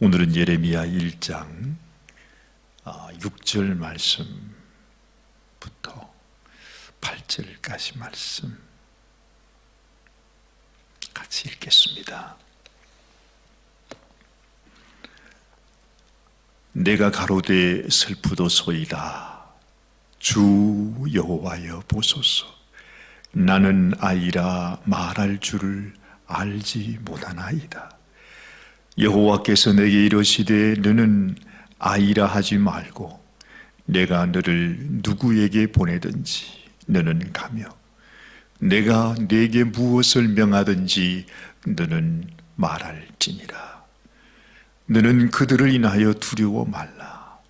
오늘은 예레미야 1장 6절 말씀부터 8절까지 말씀 같이 읽겠습니다. 내가 가로되 슬프도소이다. 주 여호와여 보소서. 나는 아이라 말할 줄을 알지 못하나이다. 여호와께서 내게 이르시되 너는 아이라 하지 말고 내가 너를 누구에게 보내든지 너는 가며 내가 네게 무엇을 명하든지 너는 말할지니라. 너는 그들을 인하여 두려워 말라.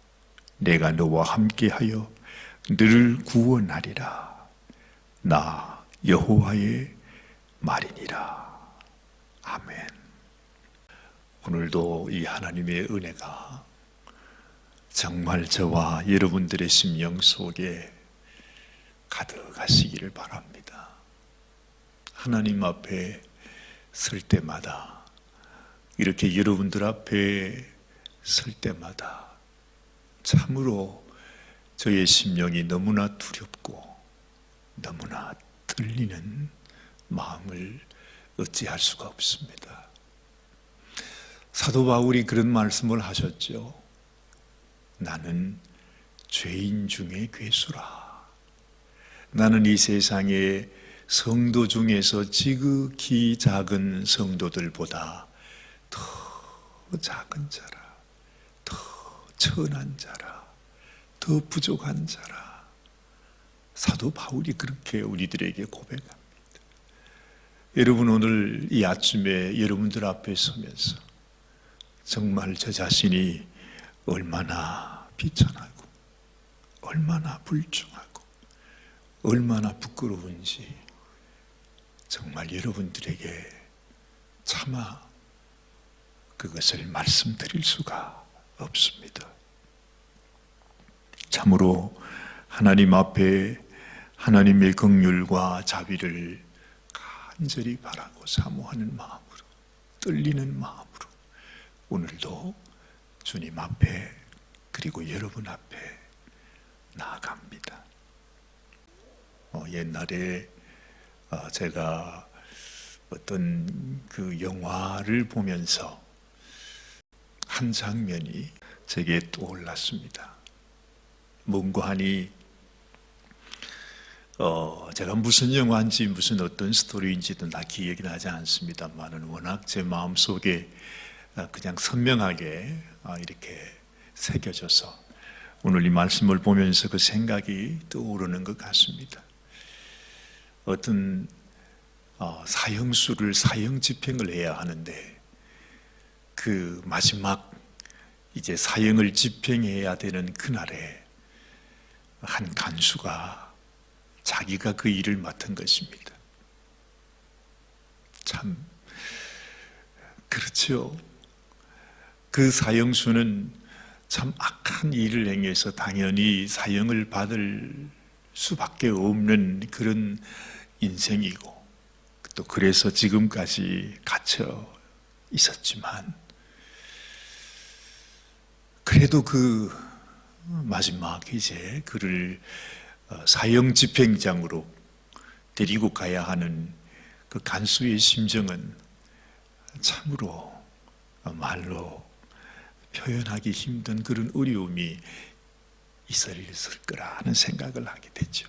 내가 너와 함께하여 너를 구원하리라. 나 여호와의 말이니라. 아멘. 오늘도 이 하나님의 은혜가 정말 저와 여러분들의 심령 속에 가득하시기를 바랍니다. 하나님 앞에 설 때마다, 이렇게 여러분들 앞에 설 때마다 참으로 저의 심령이 너무나 두렵고 너무나 떨리는 마음을 어찌할 수가 없습니다. 사도 바울이 그런 말씀을 하셨죠. 나는 죄인 중에 괴수라. 나는 이 세상의 성도 중에서 지극히 작은 성도들보다 더 작은 자라, 더 천한 자라, 더 부족한 자라. 사도 바울이 그렇게 우리들에게 고백합니다. 여러분, 오늘 이 아침에 여러분들 앞에 서면서 정말 저 자신이 얼마나 비천하고 얼마나 불충하고 얼마나 부끄러운지 정말 여러분들에게 차마 그것을 말씀드릴 수가 없습니다. 참으로 하나님 앞에 하나님의 긍휼과 자비를 간절히 바라고 사모하는 마음으로, 떨리는 마음으로 오늘도 주님 앞에 그리고 여러분 앞에 나아갑니다. 옛날에 제가 어떤 그 영화를 보면서 한 장면이 제게 떠올랐습니다. 뭔가 하니 제가 무슨 영화인지 무슨 어떤 스토리인지도 다 기억이 나지 않습니다만은 워낙 제 마음속에 그냥 선명하게 이렇게 새겨져서 오늘 이 말씀을 보면서 그 생각이 떠오르는 것 같습니다. 어떤 사형수를 사형 집행을 해야 하는데 그 마지막 이제 사형을 집행해야 되는 그날에 한 간수가 자기가 그 일을 맡은 것입니다. 참 그렇죠. 그 사형수는 참 악한 일을 행해서 당연히 사형을 받을 수밖에 없는 그런 인생이고 또 그래서 지금까지 갇혀 있었지만 그래도 그 마지막 이제 그를 사형 집행장으로 데리고 가야 하는 그 간수의 심정은 참으로 말로 표현하기 힘든 그런 어려움이 있었을 거라 하는 생각을 하게 되죠.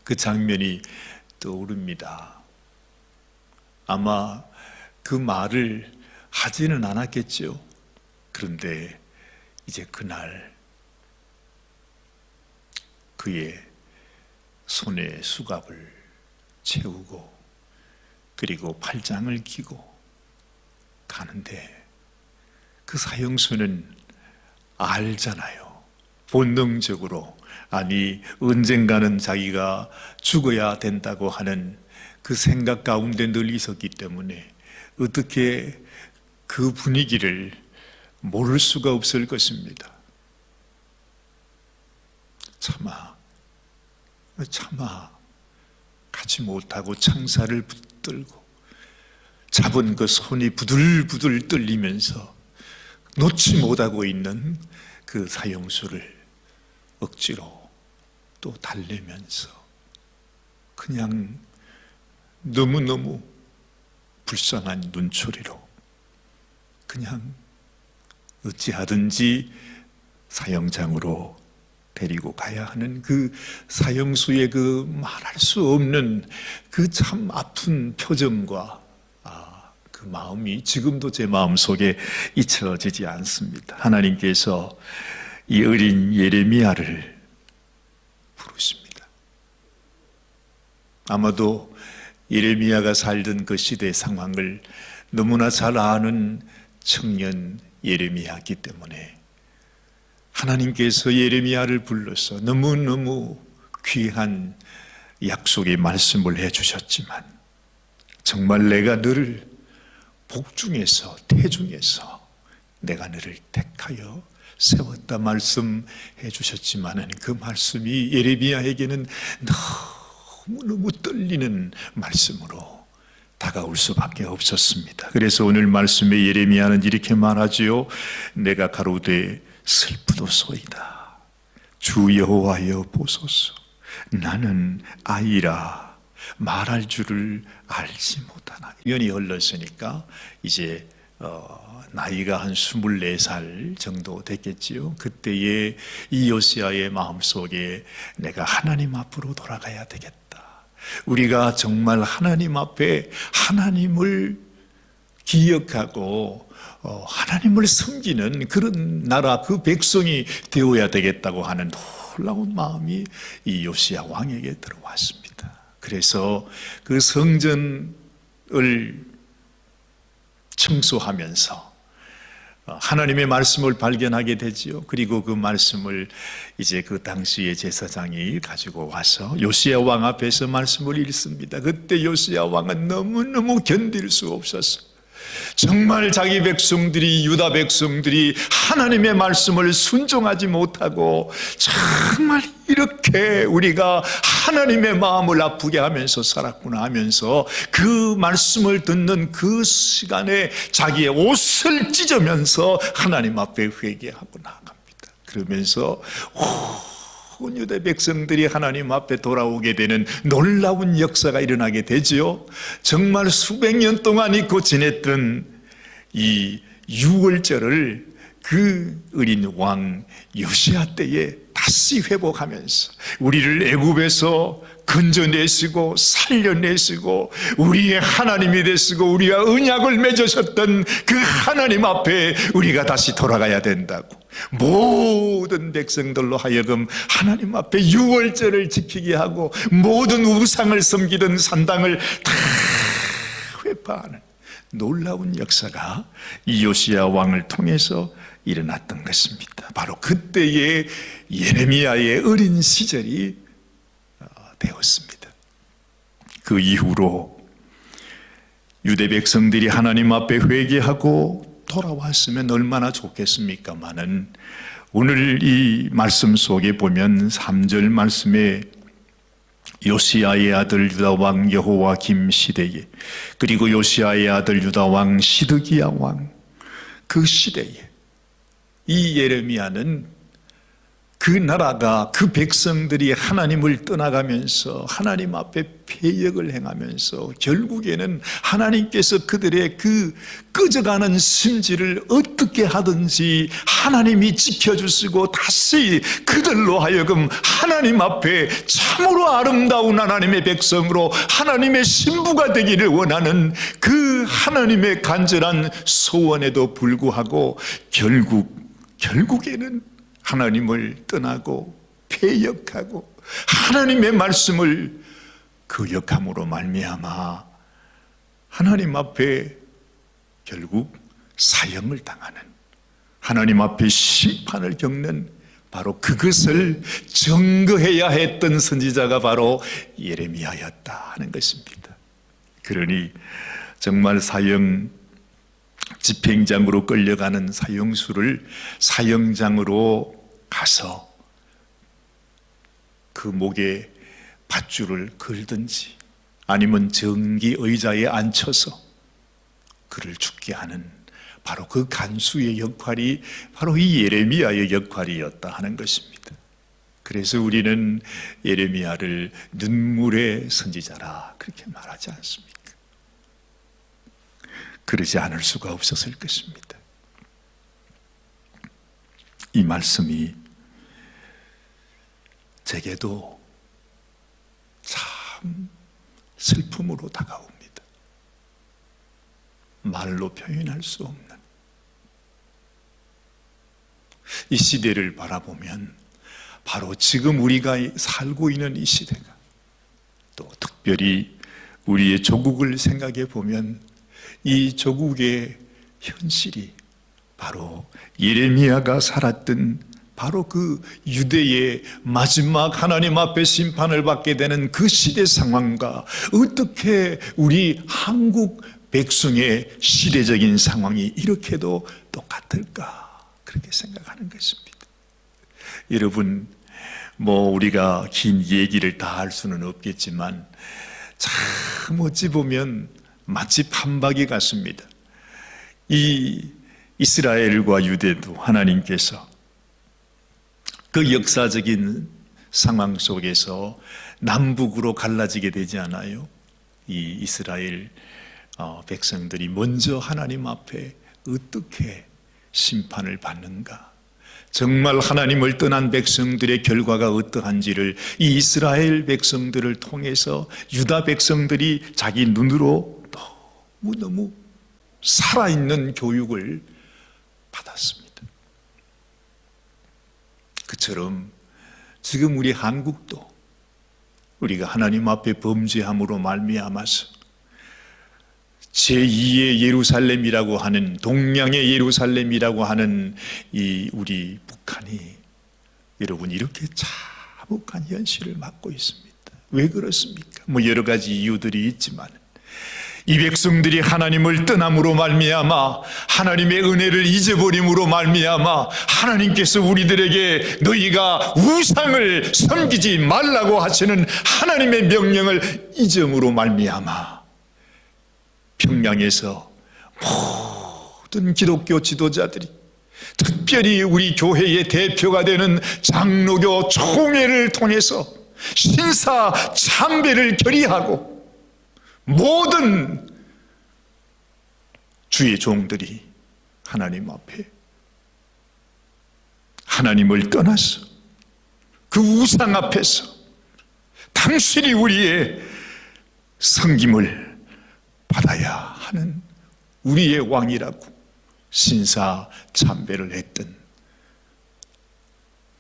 그 장면이 떠오릅니다. 아마 그 말을 하지는 않았겠죠. 그런데 이제 그날 그의 손에 수갑을 채우고 그리고 팔짱을 끼고 가는데 그 사형수는 알잖아요. 본능적으로 아니 언젠가는 자기가 죽어야 된다고 하는 그 생각 가운데 늘 있었기 때문에 어떻게 그 분위기를 모를 수가 없을 것입니다. 차마 가지 못하고 창살을 붙들고 잡은 그 손이 부들부들 떨리면서 놓지 못하고 있는 그 사형수를 억지로 또 달래면서 그냥 너무너무 불쌍한 눈초리로 그냥 어찌하든지 사형장으로 데리고 가야 하는 그 사형수의 그 말할 수 없는 그 참 아픈 표정과 그 마음이 지금도 제 마음속에 잊혀지지 않습니다. 하나님께서 이 어린 예레미야를 부르십니다. 아마도 예레미야가 살던 그 시대 상황을 너무나 잘 아는 청년 예레미야이기 때문에 하나님께서 예레미야를 불러서 너무너무 귀한 약속의 말씀을 해주셨지만 정말 내가 너를 복중에서 태중에서 내가 너를 택하여 세웠다 말씀해 주셨지만 그 말씀이 예레미야에게는 너무너무 떨리는 말씀으로 다가올 수밖에 없었습니다. 그래서 오늘 말씀에 예레미야는 이렇게 말하지요. 내가 가로되 슬프도소이다. 주 여호와여 보소서. 나는 아이라 말할 줄을 알지 못하나. 년이 흘렀으니까 이제 나이가 한 24살 정도 됐겠지요. 그때에 이 요시야의 마음속에 내가 하나님 앞으로 돌아가야 되겠다. 우리가 정말 하나님 앞에 하나님을 기억하고 하나님을 섬기는 그런 나라, 그 백성이 되어야 되겠다고 하는 놀라운 마음이 이 요시야 왕에게 들어왔습니다. 그래서 그 성전을 청소하면서 하나님의 말씀을 발견하게 되지요. 그리고 그 말씀을 이제 그 당시의 제사장이 가지고 와서 요시야 왕 앞에서 말씀을 읽습니다. 그때 요시야 왕은 너무너무 견딜 수 없었어. 정말 자기 백성들이, 유다 백성들이 하나님의 말씀을 순종하지 못하고 정말 이렇게 우리가 하나님의 마음을 아프게 하면서 살았구나 하면서 그 말씀을 듣는 그 시간에 자기의 옷을 찢으면서 하나님 앞에 회개하고 나아갑니다. 그러면서 온 유다 백성들이 하나님 앞에 돌아오게 되는 놀라운 역사가 일어나게 되지요. 정말 수백 년 동안 잊고 지냈던 이 유월절을 그 어린 왕 요시야 때에 다시 회복하면서 우리를 애굽에서 건져내시고 살려내시고 우리의 하나님이 되시고 우리와 언약을 맺으셨던 그 하나님 앞에 우리가 다시 돌아가야 된다고, 모든 백성들로 하여금 하나님 앞에 유월절을 지키게 하고 모든 우상을 섬기던 산당을 다 회파하는 놀라운 역사가 이 요시야 왕을 통해서 일어났던 것입니다. 바로 그때의 예레미야의 어린 시절이 되었습니다. 그 이후로 유대 백성들이 하나님 앞에 회개하고 돌아왔으면 얼마나 좋겠습니까마는 오늘 이 말씀 속에 보면 3절 말씀에 요시야의 아들 유다왕 여호와김 시대에, 그리고 요시야의 아들 유다왕 시드기야 왕, 그 시대에 이 예레미야는 그 나라가, 그 백성들이 하나님을 떠나가면서 하나님 앞에 패역을 행하면서 결국에는 하나님께서 그들의 그 꺼져가는 심지를 어떻게 하든지 하나님이 지켜주시고 다시 그들로 하여금 하나님 앞에 참으로 아름다운 하나님의 백성으로 하나님의 신부가 되기를 원하는 그 하나님의 간절한 소원에도 불구하고 결국에는 하나님을 떠나고 패역하고 하나님의 말씀을 거역함으로 말미암아 하나님 앞에 결국 사형을 당하는, 하나님 앞에 심판을 겪는, 바로 그것을 증거해야 했던 선지자가 바로 예레미야였다 하는 것입니다. 그러니 정말 사형 집행장으로 끌려가는 사형수를 사형장으로 가서 그 목에 밧줄을 걸든지 아니면 전기 의자에 앉혀서 그를 죽게 하는 바로 그 간수의 역할이 바로 이 예레미야의 역할이었다 하는 것입니다. 그래서 우리는 예레미야를 눈물의 선지자라 그렇게 말하지 않습니까? 그러지 않을 수가 없었을 것입니다. 이 말씀이 제게도 참 슬픔으로 다가옵니다. 말로 표현할 수 없는 이 시대를 바라보면 바로 지금 우리가 살고 있는 이 시대가, 또 특별히 우리의 조국을 생각해 보면 이 조국의 현실이 바로 예레미야가 살았던 바로 그 유대의 마지막 하나님 앞에 심판을 받게 되는 그 시대 상황과 어떻게 우리 한국 백성의 시대적인 상황이 이렇게도 똑같을까 그렇게 생각하는 것입니다. 여러분, 우리가 긴 얘기를 다 할 수는 없겠지만 참 어찌 보면 마치 판박이 같습니다. 이 이스라엘과 유대도 하나님께서 그 역사적인 상황 속에서 남북으로 갈라지게 되지 않아요? 이 이스라엘 백성들이 먼저 하나님 앞에 어떻게 심판을 받는가? 정말 하나님을 떠난 백성들의 결과가 어떠한지를 이 이스라엘 백성들을 통해서 유다 백성들이 자기 눈으로 너무너무 살아있는 교육을 받았습니다. 그처럼 지금 우리 한국도 우리가 하나님 앞에 범죄함으로 말미암아서 제2의 예루살렘이라고 하는, 동양의 예루살렘이라고 하는 이 우리 북한이 여러분 이렇게 참혹한 현실을 맞고 있습니다. 왜 그렇습니까? 여러 가지 이유들이 있지만 이 백성들이 하나님을 떠남으로 말미암아 하나님의 은혜를 잊어버림으로 말미암아 하나님께서 우리들에게 너희가 우상을 섬기지 말라고 하시는 하나님의 명령을 잊음으로 말미암아 평양에서 모든 기독교 지도자들이, 특별히 우리 교회의 대표가 되는 장로교 총회를 통해서 신사 참배를 결의하고 모든 주의 종들이 하나님 앞에 하나님을 떠나서 그 우상 앞에서 당신이 우리의 섬김을 받아야 하는 우리의 왕이라고 신사 참배를 했던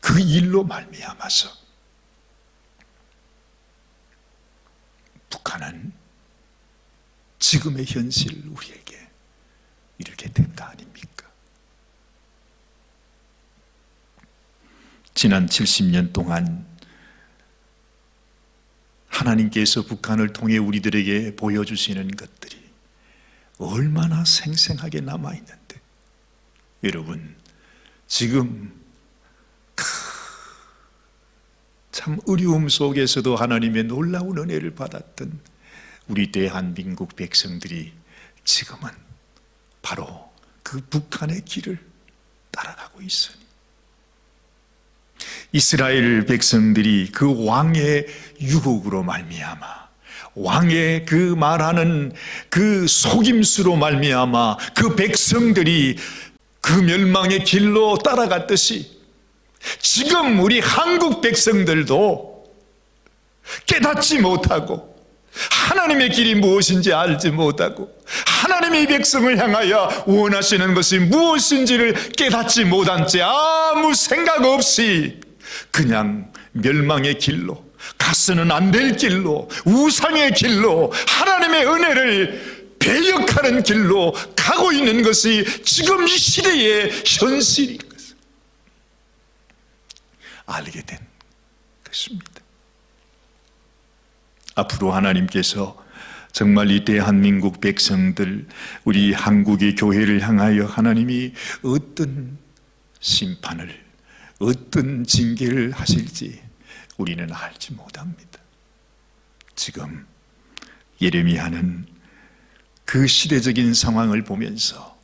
그 일로 말미암아서 북한은 지금의 현실을 우리에게 이렇게 된 거 아닙니까? 지난 70년 동안 하나님께서 북한을 통해 우리들에게 보여주시는 것들이 얼마나 생생하게 남아있는데, 여러분 지금 참 어려움 속에서도 하나님의 놀라운 은혜를 받았던 우리 대한민국 백성들이 지금은 바로 그 북한의 길을 따라가고 있으니, 이스라엘 백성들이 그 왕의 유혹으로 말미암아, 왕의 그 말하는 그 속임수로 말미암아 그 백성들이 그 멸망의 길로 따라갔듯이 지금 우리 한국 백성들도 깨닫지 못하고 하나님의 길이 무엇인지 알지 못하고 하나님의 백성을 향하여 원하시는 것이 무엇인지를 깨닫지 못한 채 아무 생각 없이 그냥 멸망의 길로, 가서는 안 될 길로, 우상의 길로, 하나님의 은혜를 배역하는 길로 가고 있는 것이 지금 이 시대의 현실인 것을 알게 된 것입니다. 앞으로 하나님께서 정말 이 대한민국 백성들, 우리 한국의 교회를 향하여 하나님이 어떤 심판을, 어떤 징계를 하실지 우리는 알지 못합니다. 지금 예레미야는 그 시대적인 상황을 보면서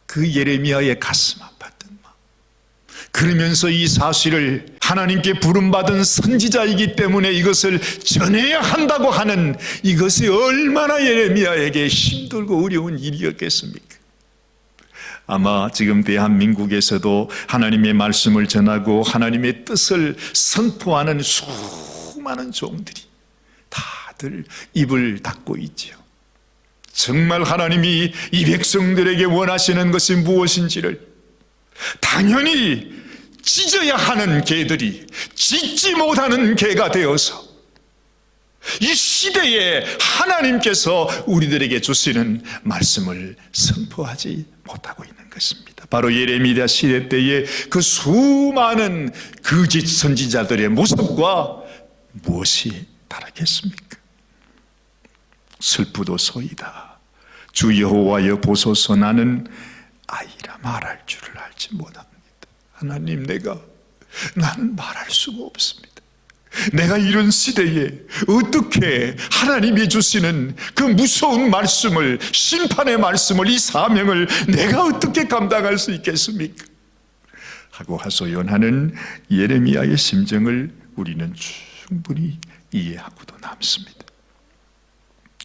그 예레미야의 가슴 아팠던 마음, 그러면서 이 사실을 하나님께 부름받은 선지자이기 때문에 이것을 전해야 한다고 하는 이것이 얼마나 예레미야에게 힘들고 어려운 일이었겠습니까? 아마 지금 대한민국에서도 하나님의 말씀을 전하고 하나님의 뜻을 선포하는 수많은 종들이 다들 입을 닫고 있지요. 정말 하나님이 이 백성들에게 원하시는 것이 무엇인지를 당연히 찢어야 하는 개들이 찢지 못하는 개가 되어서 이 시대에 하나님께서 우리들에게 주시는 말씀을 선포하지 못하고 있는 것입니다. 바로 예레미야 시대 때의 그 수많은 거짓 선지자들의 모습과 무엇이 다르겠습니까? 슬프도소이다. 주 여호와여 보소서, 나는 아이라 말할 줄을 알지 못합니다. 하나님, 나는 말할 수가 없습니다. 내가 이런 시대에 어떻게 하나님이 주시는 그 무서운 말씀을, 심판의 말씀을, 이 사명을 내가 어떻게 감당할 수 있겠습니까? 하고 하소연하는 예레미야의 심정을 우리는 충분히 이해하고도 남습니다.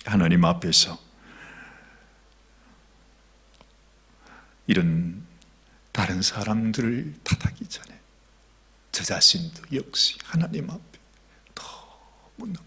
하나님 앞에서 이런 다른 사람들을 탓하기 전에 저 자신도 역시 하나님 앞에 너무너무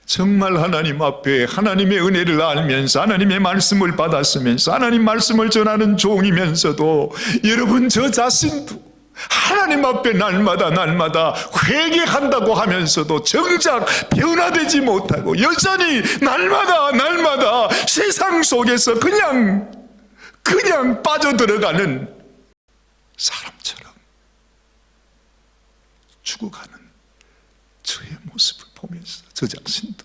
정말 하나님 앞에 하나님의 은혜를 알면서 하나님의 말씀을 받았으면서 하나님 말씀을 전하는 종이면서도 여러분 저 자신도 하나님 앞에 날마다 회개한다고 하면서도 정작 변화되지 못하고 여전히 날마다 세상 속에서 그냥 빠져들어가는 사람처럼 죽어가는 저의 모습을 보면서 저 자신도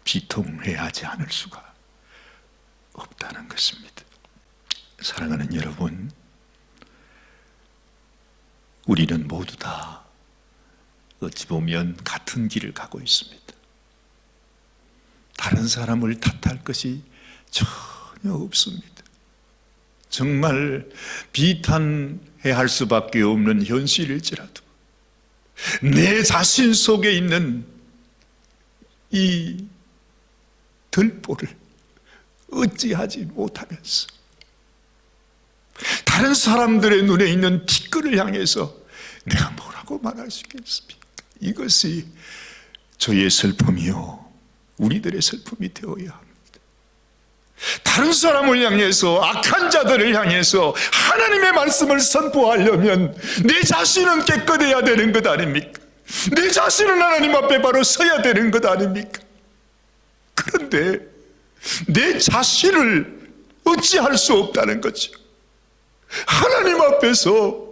비통해하지 않을 수가 없다는 것입니다. 사랑하는 여러분, 우리는 모두 다 어찌 보면 같은 길을 가고 있습니다. 다른 사람을 탓할 것이 전혀 없습니다. 정말 비탄해야 할 수밖에 없는 현실일지라도 내 자신 속에 있는 이 들보를 어찌하지 못하면서 다른 사람들의 눈에 있는 티끌을 향해서 내가 뭐라고 말할 수 있겠습니까? 이것이 저의 슬픔이요 우리들의 슬픔이 되어야 합니다. 다른 사람을 향해서, 악한 자들을 향해서 하나님의 말씀을 선포하려면 내 자신은 깨끗해야 되는 것 아닙니까? 내 자신은 하나님 앞에 바로 서야 되는 것 아닙니까? 그런데 내 자신을 어찌할 수 없다는 거죠. 하나님 앞에서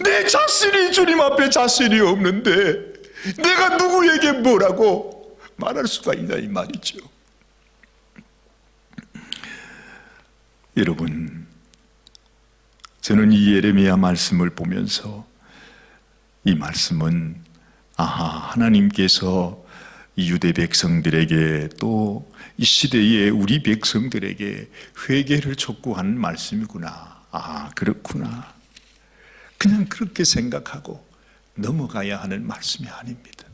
내 자신이 주님 앞에 자신이 없는데 내가 누구에게 뭐라고 말할 수가 있냐 이 말이죠. 여러분, 저는 이 예레미야 말씀을 보면서 이 말씀은 하나님께서 이 유대 백성들에게 또 이 시대의 우리 백성들에게 회개를 촉구하는 말씀이구나. 그렇구나. 그냥 그렇게 생각하고 넘어가야 하는 말씀이 아닙니다.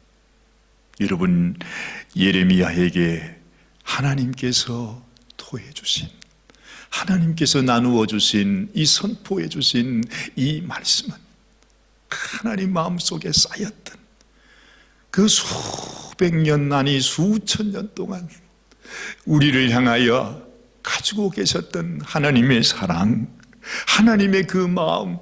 여러분, 예레미야에게 하나님께서 토해 주신, 하나님께서 나누어 주신, 이 선포해 주신 이 말씀은 하나님 마음속에 쌓였던 그 수백 년 아니 수천 년 동안 우리를 향하여 가지고 계셨던 하나님의 사랑, 하나님의 그 마음,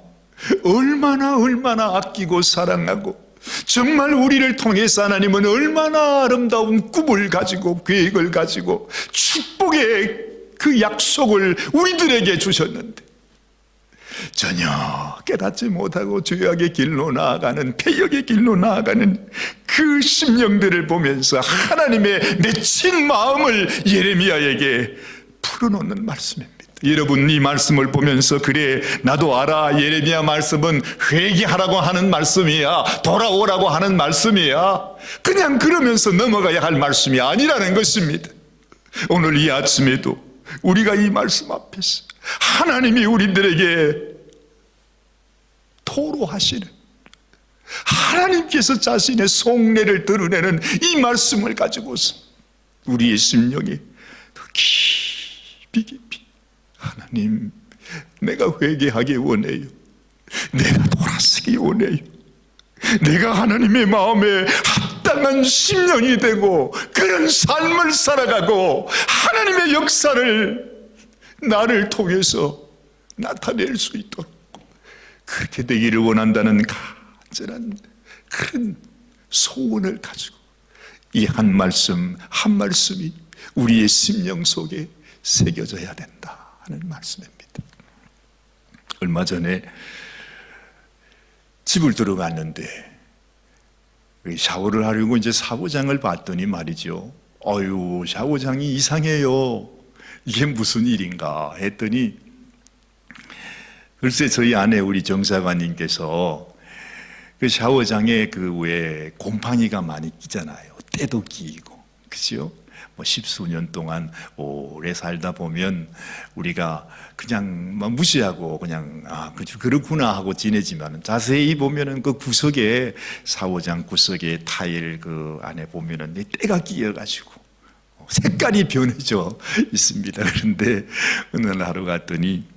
얼마나 아끼고 사랑하고 정말 우리를 통해서 하나님은 얼마나 아름다운 꿈을 가지고 계획을 가지고 축복의 그 약속을 우리들에게 주셨는데 전혀 깨닫지 못하고 죄악의 길로 나아가는, 패역의 길로 나아가는 그 심령들을 보면서 하나님의 맺힌 마음을 예레미야에게 풀어놓는 말씀입니다. 여러분, 이 말씀을 보면서 그래 나도 알아, 예레미야 말씀은 회개하라고 하는 말씀이야, 돌아오라고 하는 말씀이야, 그냥 그러면서 넘어가야 할 말씀이 아니라는 것입니다. 오늘 이 아침에도 우리가 이 말씀 앞에서 하나님이 우리들에게 토로하시는, 하나님께서 자신의 속내를 드러내는 이 말씀을 가지고서 우리의 심령이 더 깊이 하나님, 내가 회개하기 원해요. 내가 돌아서기 원해요. 내가 하나님의 마음에 합당한 심령이 되고 그런 삶을 살아가고 하나님의 역사를 나를 통해서 나타낼 수 있도록 그렇게 되기를 원한다는 간절한 큰 소원을 가지고 이 한 말씀 한 말씀이 우리의 심령 속에 새겨져야 된다 하는 말씀입니다. 얼마 전에 집을 들어갔는데 샤워를 하려고 이제 샤워장을 봤더니 말이죠, 샤워장이 이상해요. 이게 무슨 일인가 했더니, 글쎄 저희 아내 우리 정사관님께서 그 샤워장에 그 왜 곰팡이가 많이 끼잖아요. 때도 끼고, 그죠? 뭐 십수년 동안 오래 살다 보면 우리가 그냥 막 무시하고 그냥 그렇구나 하고 지내지만 자세히 보면은 그 구석에, 샤워장 구석에 타일 그 안에 보면은 때가 끼어가지고 색깔이 변해져 있습니다. 그런데 어느 날 하루 갔더니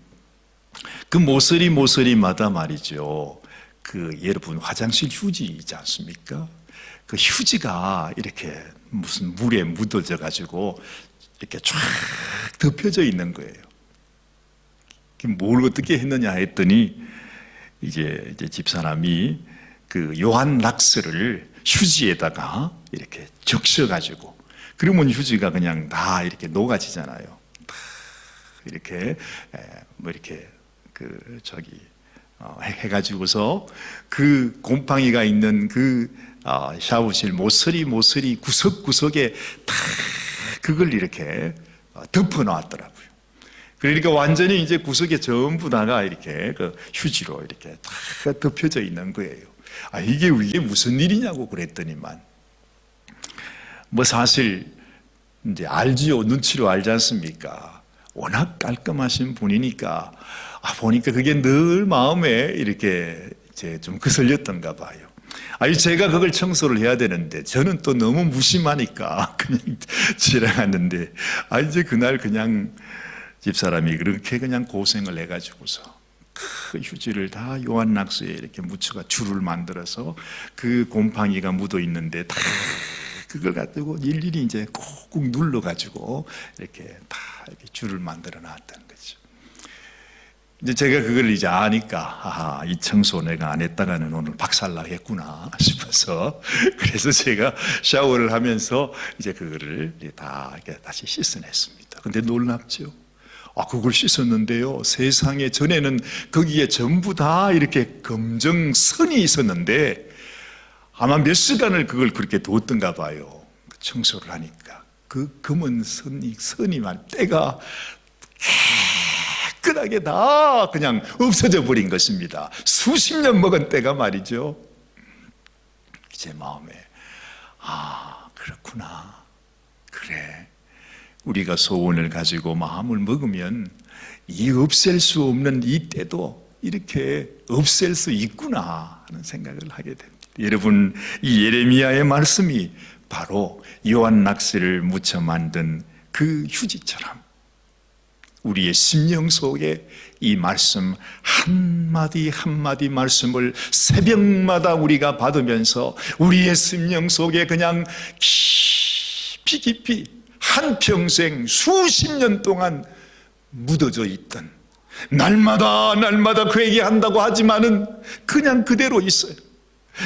그 모서리마다 말이죠, 그 여러분 화장실 휴지 있지 않습니까? 그 휴지가 이렇게 무슨 물에 묻어져 가지고 이렇게 쫙 덮여져 있는 거예요. 뭘 어떻게 했느냐 했더니 이제 집사람이 그 요한 낙스를 휴지에다가 이렇게 적셔 가지고, 그러면 휴지가 그냥 다 이렇게 녹아지잖아요. 다 이렇게 뭐 이렇게 해가지고서 그 곰팡이가 있는 그 샤워실 모서리 구석구석에 다 그걸 이렇게 덮어 놨더라고요. 그러니까 완전히 이제 구석에 전부 다가 이렇게 그 휴지로 이렇게 다 덮여져 있는 거예요. 이게 무슨 일이냐고 그랬더니만, 뭐 사실 이제 알지요. 눈치로 알지 않습니까? 워낙 깔끔하신 분이니까 보니까 그게 늘 마음에 이렇게 좀 거슬렸던가 봐요. 제가 그걸 청소를 해야 되는데 저는 또 너무 무심하니까 그냥 지나갔는데, 이제 그날 그냥 집사람이 그렇게 그냥 고생을 해가지고서 그 휴지를 다 요한 낙수에 이렇게 묻혀가 줄을 만들어서 그 곰팡이가 묻어 있는데 다 그걸 가지고 일일이 이제 꾹꾹 눌러가지고 이렇게 다 이렇게 줄을 만들어 놨다는 거죠. 이제 제가 그걸 이제 아니까 이 청소 내가 안 했다가는 오늘 박살나겠구나 싶어서, 그래서 제가 샤워를 하면서 이제 그거를 다 이렇게 다시 씻어냈습니다. 근데 놀랍죠? 그걸 씻었는데요, 세상에 전에는 거기에 전부 다 이렇게 검정 선이 있었는데 아마 몇 시간을 그걸 그렇게 두었던가 봐요. 청소를 하니까 그 검은 선이 말 때가 깨끗하게 다 그냥 없어져 버린 것입니다. 수십 년 먹은 때가 말이죠. 제 마음에 그렇구나, 그래, 우리가 소원을 가지고 마음을 먹으면 이 없앨 수 없는 이 때도 이렇게 없앨 수 있구나 하는 생각을 하게 됩니다. 여러분, 이 예레미야의 말씀이 바로 요한 낙스를 묻혀 만든 그 휴지처럼 우리의 심령 속에 이 말씀 한마디 한마디 말씀을 새벽마다 우리가 받으면서 우리의 심령 속에 그냥 깊이 한평생 수십 년 동안 묻어져 있던, 날마다 회개한다고 하지만은 그냥 그대로 있어요.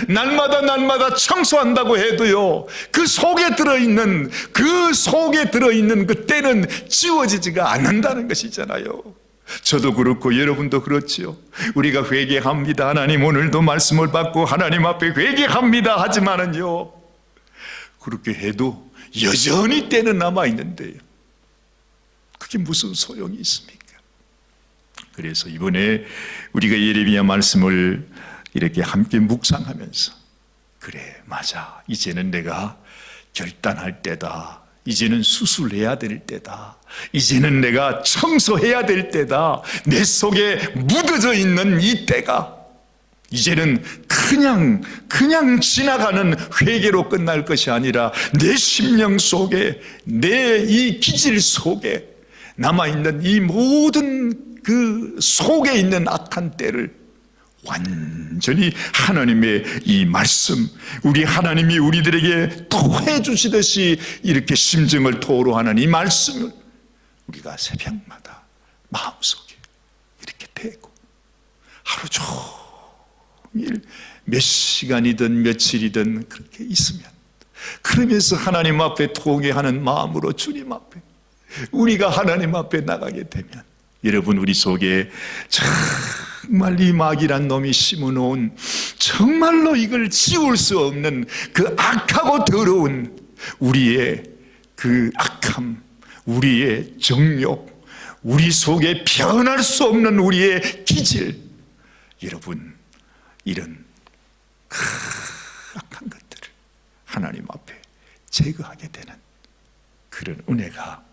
날마다 청소한다고 해도요, 그 속에 들어있는 그 때는 지워지지가 않는다는 것이잖아요. 저도 그렇고 여러분도 그렇지요. 우리가 회개합니다, 하나님 오늘도 말씀을 받고 하나님 앞에 회개합니다 하지만은요, 그렇게 해도 여전히 때는 남아있는데요, 그게 무슨 소용이 있습니까? 그래서 이번에 우리가 예레미야 말씀을 이렇게 함께 묵상하면서, 그래 맞아, 이제는 내가 결단할 때다, 이제는 수술해야 될 때다. 이제는 내가 청소해야 될 때다. 내 속에 묻어져 있는 이 때가 이제는 그냥 지나가는 회개로 끝날 것이 아니라 내 심령 속에, 내 이 기질 속에 남아있는 이 모든 그 속에 있는 악한 때를 완전히 하나님의 이 말씀, 우리 하나님이 우리들에게 토해 주시듯이 이렇게 심정을 토로하는 이 말씀을 우리가 새벽마다 마음속에 이렇게 대고 하루 종일 몇 시간이든 며칠이든 그렇게 있으면, 그러면서 하나님 앞에 통회하는 마음으로 주님 앞에 우리가 하나님 앞에 나가게 되면, 여러분, 우리 속에 정말 이 마귀란 놈이 심어놓은 정말로 이걸 지울 수 없는 그 악하고 더러운 우리의 그 악함, 우리의 정욕, 우리 속에 변할 수 없는 우리의 기질, 여러분, 이런 악한 것들을 하나님 앞에 제거하게 되는 그런 은혜가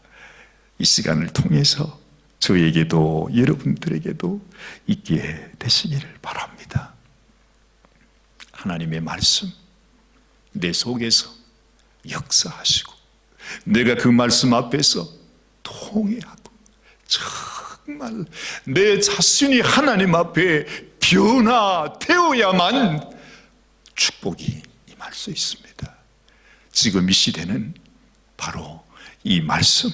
이 시간을 통해서 저에게도 여러분들에게도 있게 되시기를 바랍니다. 하나님의 말씀 내 속에서 역사하시고 내가 그 말씀 앞에서 통회하고 정말 내 자신이 하나님 앞에 변화되어야만 축복이 임할 수 있습니다. 지금 이 시대는 바로 이 말씀,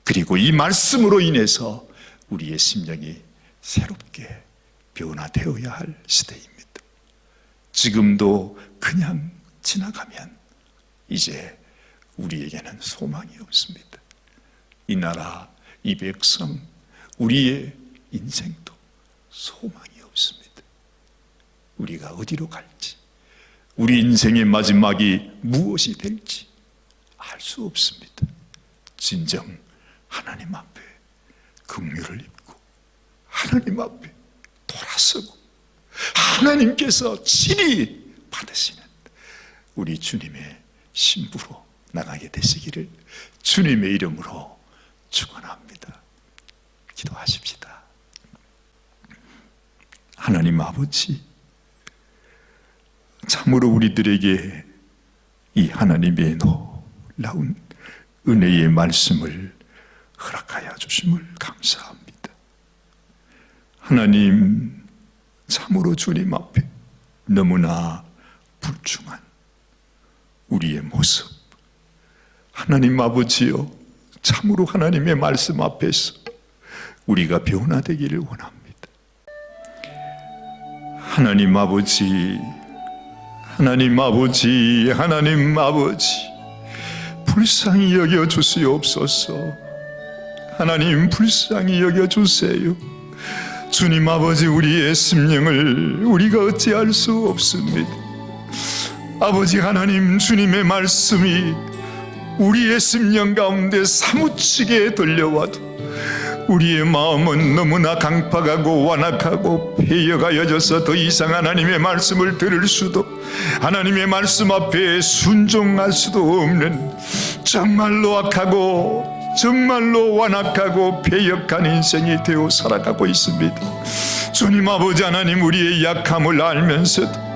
그리고 이 말씀으로 인해서 우리의 심령이 새롭게 변화되어야 할 시대입니다. 지금도 그냥 지나가면 이제 우리에게는 소망이 없습니다. 이 나라, 이 백성, 우리의 인생도 소망이 없습니다. 우리가 어디로 갈지, 우리 인생의 마지막이 무엇이 될지 알 수 없습니다. 진정 하나님 앞에 긍휼을 입고 하나님 앞에 돌아서고 하나님께서 친히 받으시는 우리 주님의 신부로 나가게 되시기를 주님의 이름으로 축원합니다. 기도하십시다. 하나님 아버지, 참으로 우리들에게 이 하나님의 놀라운 은혜의 말씀을 허락하여 주심을 감사합니다. 하나님, 참으로 주님 앞에 너무나 불충한 우리의 모습, 하나님 아버지여, 참으로 하나님의 말씀 앞에서 우리가 변화되기를 원합니다. 하나님 아버지, 하나님 아버지, 하나님 아버지, 불쌍히 여겨 주시옵소서. 하나님, 불쌍히 여겨 주세요. 주님 아버지, 우리의 심령을 우리가 어찌할 수 없습니다. 아버지 하나님, 주님의 말씀이 우리의 심령 가운데 사무치게 들려와도 우리의 마음은 너무나 강팍하고 완악하고 폐역하여져서 더 이상 하나님의 말씀을 들을 수도, 하나님의 말씀 앞에 순종할 수도 없는 정말로 악하고 정말로 완악하고 폐역한 인생이 되어 살아가고 있습니다. 주님 아버지 하나님, 우리의 약함을 알면서도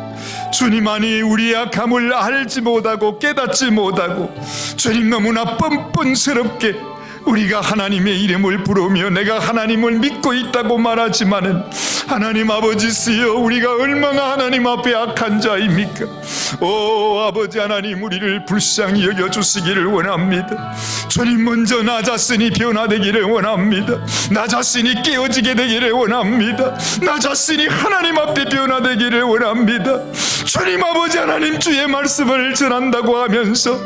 주님, 아니 우리의 약함을 알지 못하고 깨닫지 못하고 주님, 너무나 뻔뻔스럽게 우리가 하나님의 이름을 부르며 내가 하나님을 믿고 있다고 말하지만은, 하나님 아버지시여, 우리가 얼마나 하나님 앞에 악한 자입니까? 오 아버지 하나님, 우리를 불쌍히 여겨주시기를 원합니다. 주님, 먼저 나 자신이 변화되기를 원합니다. 나 자신이 깨어지게 되기를 원합니다. 나 자신이 하나님 앞에 변화되기를 원합니다. 주님 아버지 하나님, 주의 말씀을 전한다고 하면서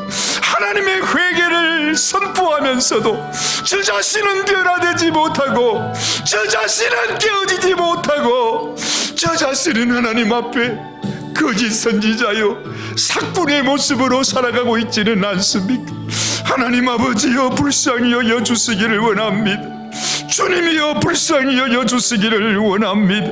하나님의 회개를 선포하면서도 저 자신은 변화되지 못하고, 저 자신은 깨어지지 못하고, 저 자신은 하나님 앞에 거짓 선지자요 삭분의 모습으로 살아가고 있지는 않습니까? 하나님 아버지여, 불쌍히 여겨주시기를 원합니다. 주님이여, 불쌍히 여겨주시기를 원합니다.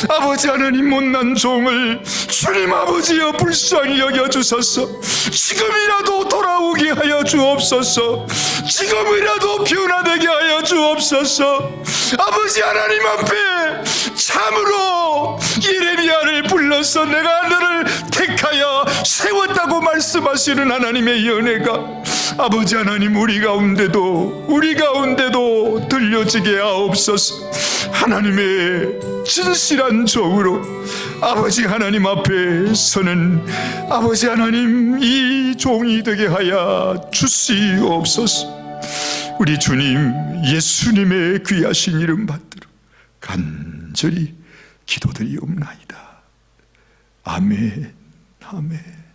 아버지 하나님, 못난 종을 주님 아버지여 불쌍히 여겨주소서. 지금이라도 돌아오게 하여 주옵소서. 지금이라도 변화되게 하여 주옵소서. 아버지 하나님 앞에 참으로 예레미야를 불러서 내가 너를 택하여 세웠다고 말씀하시는 하나님의 연애가 아버지 하나님 우리 가운데도 들려지게 하옵소서. 하나님의 진실한 종으로 아버지 하나님 앞에 서는 아버지 하나님 이 종이 되게 하여 주시옵소서. 우리 주님 예수님의 귀하신 이름 받들어 간절히 기도드리옵나이다. 아멘. 아멘.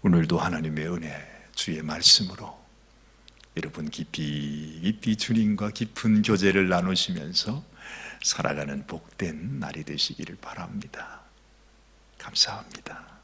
오늘도 하나님의 은혜, 주의 말씀으로 여러분 깊이 주님과 깊은 교제를 나누시면서 살아가는 복된 날이 되시기를 바랍니다. 감사합니다.